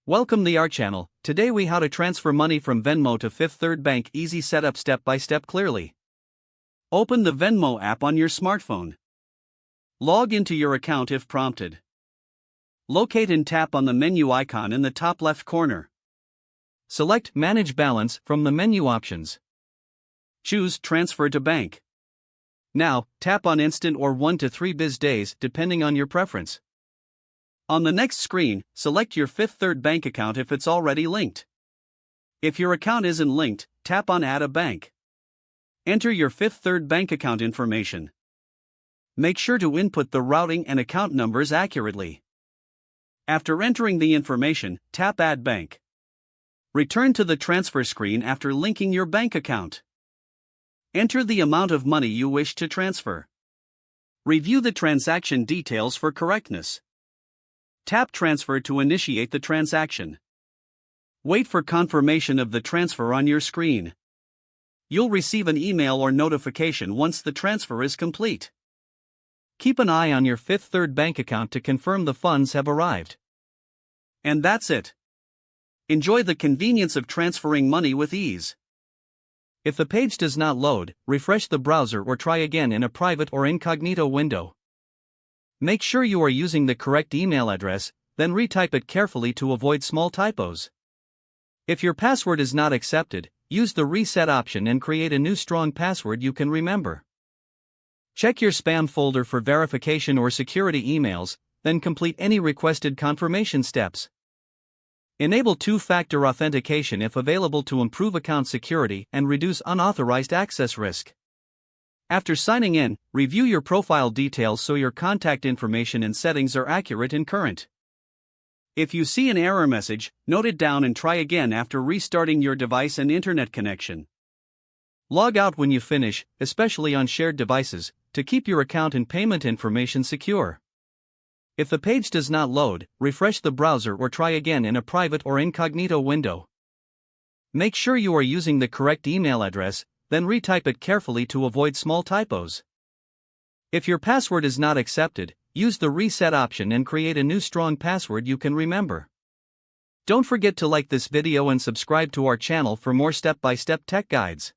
Welcome to our channel. Today we how to transfer money from Venmo to Fifth Third Bank. Easy setup, step by step, clearly. Open the Venmo app on your smartphone. Log into your account if prompted. Locate and tap on the menu icon in the top left corner. Select Manage Balance from the menu options. Choose Transfer to Bank. Now, tap on Instant or 1 to 3 biz days depending on your preference. On the next screen, select your Fifth Third Bank account if it's already linked. If your account isn't linked, tap on Add a Bank. Enter your Fifth Third Bank account information. Make sure to input the routing and account numbers accurately. After entering the information, tap Add Bank. Return to the transfer screen after linking your bank account. Enter the amount of money you wish to transfer. Review the transaction details for correctness. Tap Transfer to initiate the transaction. Wait for confirmation of the transfer on your screen. You'll receive an email or notification once the transfer is complete. Keep an eye on your Fifth Third Bank account to confirm the funds have arrived. And that's it. Enjoy the convenience of transferring money with ease. If the page does not load, refresh the browser or try again in a private or incognito window. Make sure you are using the correct email address, then retype it carefully to avoid small typos. If your password is not accepted, use the reset option and create a new strong password you can remember. Check your spam folder for verification or security emails, then complete any requested confirmation steps. Enable two-factor authentication if available to improve account security and reduce unauthorized access risk. After signing in, review your profile details so your contact information and settings are accurate and current. If you see an error message, note it down and try again after restarting your device and internet connection. Log out when you finish, especially on shared devices, to keep your account and payment information secure. If the page does not load, refresh the browser or try again in a private or incognito window. Make sure you are using the correct email address, then retype it carefully to avoid small typos. If your password is not accepted, use the reset option and create a new strong password you can remember. Don't forget to like this video and subscribe to our channel for more step-by-step tech guides.